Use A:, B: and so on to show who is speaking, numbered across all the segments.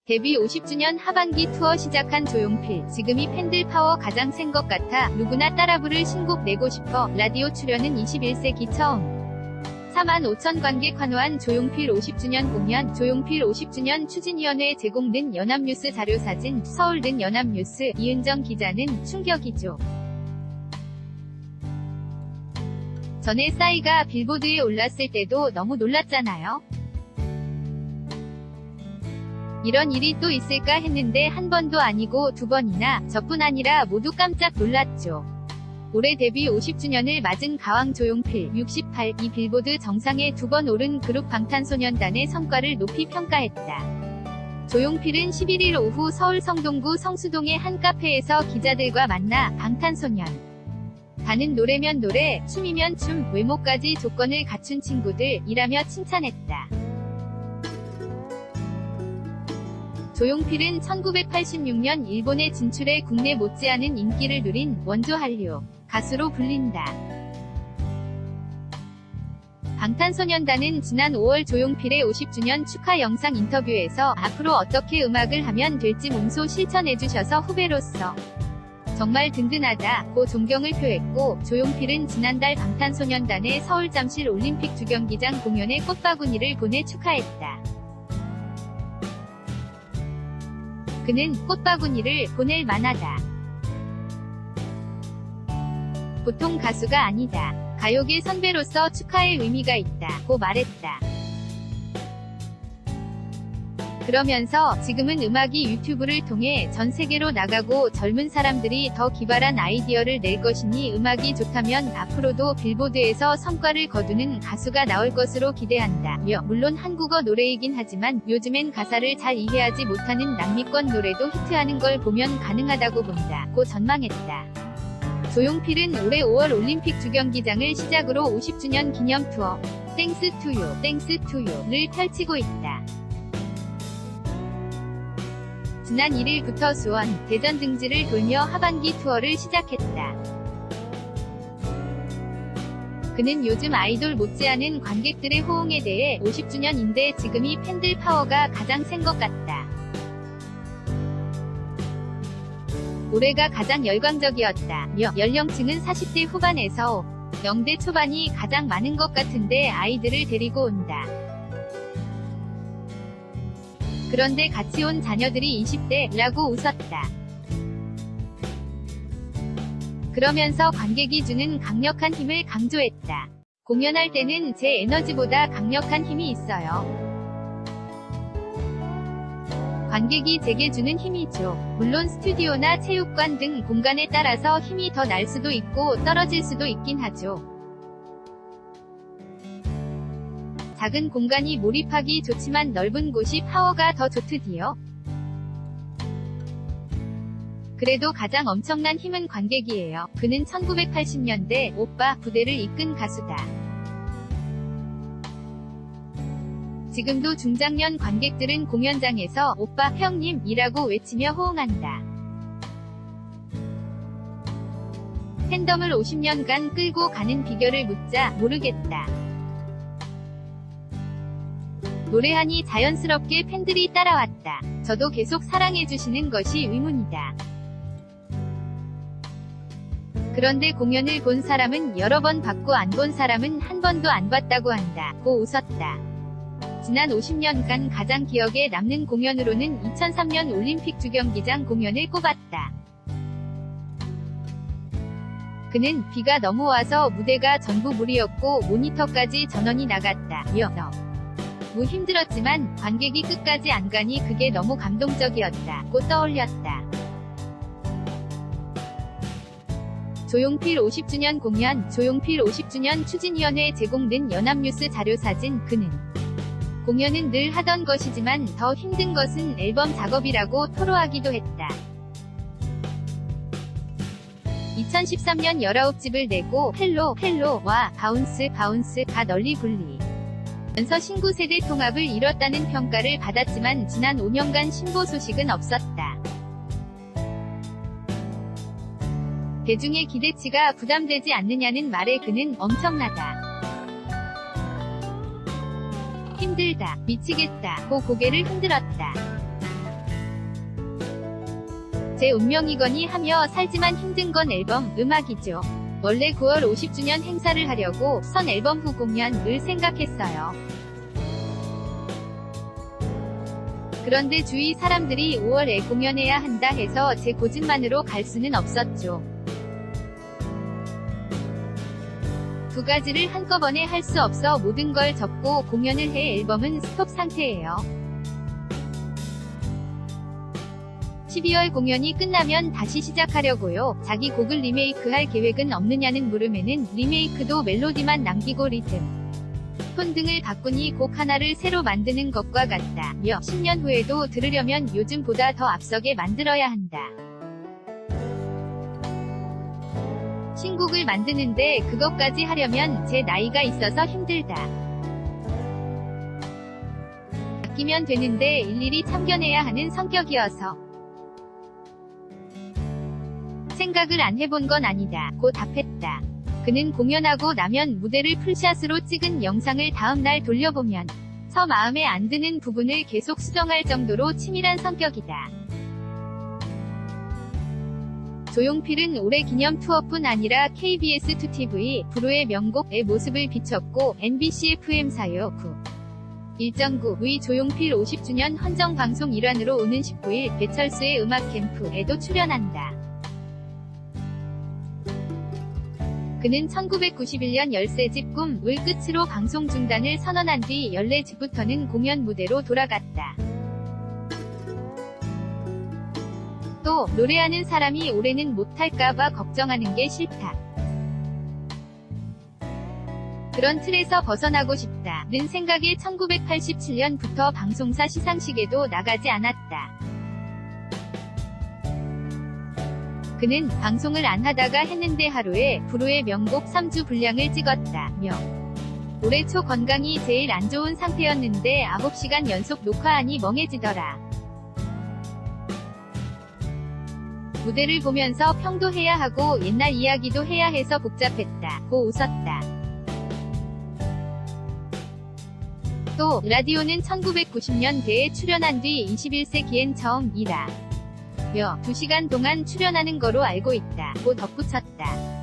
A: 데뷔 50주년 하반기 투어 시작한 조용필. 지금이 팬들 파워 가장 센 것 같아 누구나 따라 부를 신곡 내고 싶어. 라디오 출연은 21세기 처음. 45,000 관객 환호한 조용필 50주년 공연. 조용필 50주년 추진위원회 제공된 연합뉴스 자료사진. 서울든 연합뉴스. 이은정 기자는 충격이죠. 전에 싸이가 빌보드에 올랐을 때도 너무 놀랐잖아요. 이런 일이 또 있을까 했는데 한 번도 아니고 두 번이나. 저뿐 아니라 모두 깜짝 놀랐죠. 올해 데뷔 50주년을 맞은 가왕 조용필 68. 이 빌보드 정상에 두 번 오른 그룹 방탄소년단의 성과를 높이 평가했다. 조용필은 11일 오후 서울 성동구 성수동의 한 카페에서 기자들과 만나 방탄소년 단은 노래면 노래, 춤이면 춤, 외모까지 조건을 갖춘 친구들이라며 칭찬했다. 조용필은 1986년 일본에 진출해 국내 못지않은 인기를 누린 원조 한류 가수로 불린다. 방탄소년단은 지난 5월 조용필의 50주년 축하 영상 인터뷰에서 앞으로 어떻게 음악을 하면 될지 몸소 실천해주셔서 후배로서 정말 든든하다고 존경을 표했고, 조용필은 지난달 방탄소년단의 서울 잠실 올림픽 주경기장 공연에 꽃바구니를 보내 축하했다. 그는 꽃바구니를 보낼 만하다. 보통 가수가 아니다. 가요계 선배로서 축하의 의미가 있다고 말했다. 그러면서 지금은 음악이 유튜브를 통해 전 세계로 나가고 젊은 사람들이 더 기발한 아이디어를 낼 것이니 음악이 좋다면 앞으로도 빌보드에서 성과를 거두는 가수가 나올 것으로 기대한다. 물론 한국어 노래이긴 하지만 요즘엔 가사를 잘 이해하지 못하는 남미권 노래도 히트하는 걸 보면 가능하다고 본다고 전망했다. 조용필은 올해 5월 올림픽 주경기장을 시작으로 50주년 기념 투어 땡스 투 유를 펼치고 있다. 지난 1일부터 수원, 대전 등지를 돌며 하반기 투어를 시작했다. 그는 요즘 아이돌 못지않은 관객들의 호응에 대해 50주년인데 지금이 팬들 파워가 가장 센 것 같다. 올해가 가장 열광적이었다. 연령층은 40대 후반에서 0대 초반이 가장 많은 것 같은데 아이들을 데리고 온다. 그런데 같이 온 자녀들이 20대라고 웃었다. 그러면서 관객이 주는 강력한 힘을 강조했다. 공연할 때는 제 에너지보다 강력한 힘이 있어요. 관객이 제게 주는 힘이죠. 물론 스튜디오나 체육관 등 공간에 따라서 힘이 더 날 수도 있고 떨어질 수도 있긴 하죠. 작은 공간이 몰입하기 좋지만 넓은 곳이 파워가 더 좋드디요. 그래도 가장 엄청난 힘은 관객이에요. 그는 1980년대 오빠 부대를 이끈 가수다. 지금도 중장년 관객들은 공연장에서 오빠 형님이라고 외치며 호응한다. 팬덤을 50년간 끌고 가는 비결을 묻자 모르겠다. 노래하니 자연스럽게 팬들이 따라왔다. 저도 계속 사랑해주시는 것이 의문이다. 그런데 공연을 본 사람은 여러 번 봤고 안 본 사람은 한 번도 안 봤다고 한다고 웃었다. 지난 50년간 가장 기억에 남는 공연으로는 2003년 올림픽 주경기장 공연을 꼽았다. 그는 비가 너무 와서 무대가 전부 물이었고 모니터까지 전원이 나갔다. 너무 힘들었지만 관객이 끝까지 안 가니 그게 너무 감동적이었다고 떠올렸다. 조용필 50주년 공연. 조용필 50주년 추진위원회 제공된 연합뉴스 자료사진. 그는 공연은 늘 하던 것이지만 더 힘든 것은 앨범 작업이라고 토로하기도 했다. 2013년 19집을 내고 헬로와 바운스가 널리 불리면서 신구 세대 통합을 이뤘다는 평가를 받았지만 지난 5년간 신보 소식은 없었다. 대중의 기대치가 부담되지 않느냐는 말에 그는 엄청나다. 힘들다, 미치겠다고 고개를 흔들었다. 제 운명이거니 하며 살지만 힘든 건 앨범, 음악이죠. 원래 9월 50주년 행사를 하려고 선 앨범 후 공연을 생각했어요. 그런데 주위 사람들이 5월에 공연해야 한다 해서 제 고집만으로 갈 수는 없었죠. 두 가지를 한꺼번에 할 수 없어 모든 걸 접고 공연을 해 앨범은 스톱 상태예요. 12월 공연이 끝나면 다시 시작하려고요. 자기 곡을 리메이크할 계획은 없느냐는 물음에는 리메이크도 멜로디만 남기고 리듬, 톤 등을 바꾸니 곡 하나를 새로 만드는 것과 같다며 10년 후에도 들으려면 요즘보다 더 앞서게 만들어야 한다. 신곡을 만드는데 그것까지 하려면 제 나이가 있어서 힘들다. 아끼면 되는데 일일이 참견해야 하는 성격이어서 생각을 안 해본 건 아니다 고 답했다. 그는 공연하고 나면 무대를 풀샷으로 찍은 영상을 다음날 돌려보면 서 마음에 안 드는 부분을 계속 수정할 정도로 치밀한 성격이다. 조용필은 올해 기념 투어뿐 아니라 KBS2TV, 부르의 명곡의 모습을 비췄고 MBC FM 사요 1.9의 조용필 50주년 헌정방송 일환으로 오는 19일 배철수의 음악 캠프에도 출연한다. 그는 1991년 13집 꿈을 끝으로 방송 중단을 선언한 뒤 14집부터는 공연 무대로 돌아갔다. 또 노래하는 사람이 올해는 못할까봐 걱정하는 게 싫다. 그런 틀에서 벗어나고 싶다는 생각에 1987년부터 방송사 시상식에도 나가지 않았다. 그는 방송을 안 하다가 했는데 하루에 부르의 명곡 3주 분량을 찍었다며 올해 초 건강이 제일 안 좋은 상태였는데 9시간 연속 녹화하니 멍해지더라. 무대를 보면서 평도 해야 하고 옛날 이야기도 해야 해서 복잡했다 고 웃었다. 또 라디오는 1990년대에 출연한 뒤 21세기엔 처음이라 며 2시간 동안 출연하는 거로 알고 있다 고 덧붙였다.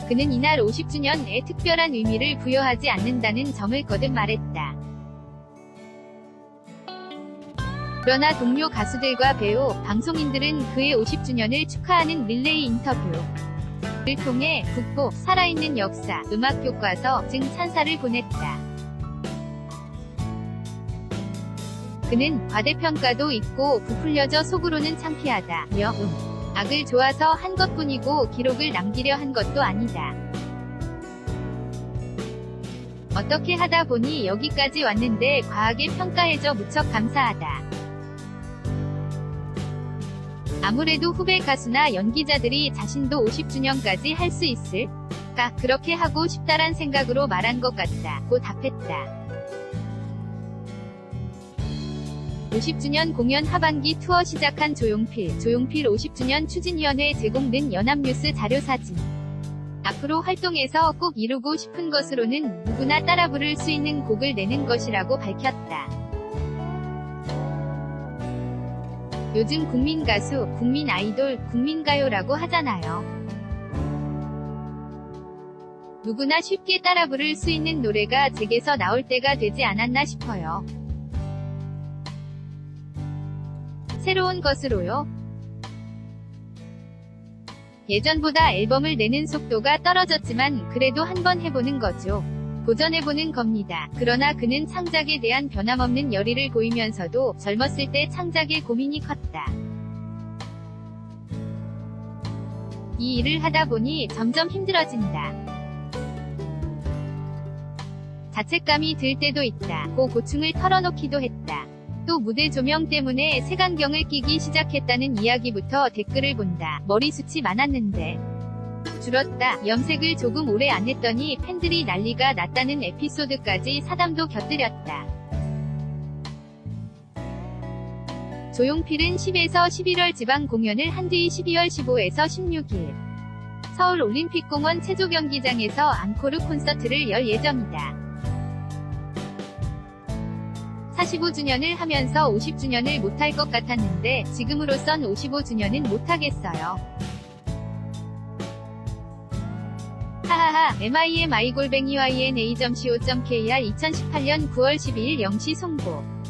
A: 그는 이날 50주년에 특별한 의미를 부여하지 않는다는 점을 거듭 말했다. 그러나 동료 가수들과 배우, 방송인들은 그의 50주년을 축하하는 릴레이 인터뷰를 통해 국보, 살아있는 역사, 음악 교과서 등 찬사를 보냈다. 그는 과대평가도 있고 부풀려져 속으로는 창피하다며 악을 좋아서 한 것뿐이고 기록을 남기려 한 것도 아니다. 어떻게 하다 보니 여기까지 왔는데 과하게 평가해줘 무척 감사하다. 아무래도 후배 가수나 연기자들이 자신도 50주년까지 할 수 있을까 그렇게 하고 싶다란 생각으로 말한 것 같다 고 답했다. 50주년 공연 하반기 투어 시작한 조용필 50주년 추진위원회 제공된 연합뉴스 자료사진. 앞으로 활동에서 꼭 이루고 싶은 것으로는 누구나 따라 부를 수 있는 곡을 내는 것이라고 밝혔다. 요즘 국민 가수, 국민 아이돌, 국민가요라고 하잖아요. 누구나 쉽게 따라 부를 수 있는 노래가 제게서 나올 때가 되지 않았나 싶어요. 새로운 것으로요. 예전보다 앨범을 내는 속도가 떨어졌지만 그래도 한번 해보는 거죠. 도전해보는 겁니다. 그러나 그는 창작에 대한 변함없는 열의를 보이면서도 젊었을 때 창작에 고민이 컸다. 이 일을 하다 보니 점점 힘들어진다. 자책감이 들 때도 있다. 고 고충을 털어놓기도 했다. 또 무대 조명 때문에 색안경을 끼기 시작했다는 이야기부터 댓글을 본다. 머리숱이 많았는데 줄었다. 염색을 조금 오래 안 했더니 팬들이 난리가 났다는 에피소드까지 사담도 곁들였다. 조용필은 10에서 11월 지방 공연을 한 뒤 12월 15에서 16일 서울올림픽공원 체조경기장에서 앙코르 콘서트를 열 예정이다. 15주년을 하면서 50주년을 못할 것 같았는데 지금으로선 55주년은 못하겠어요. 하하하. MIMI-YNA.co.kr 2018년 9월 12일 0시 송고.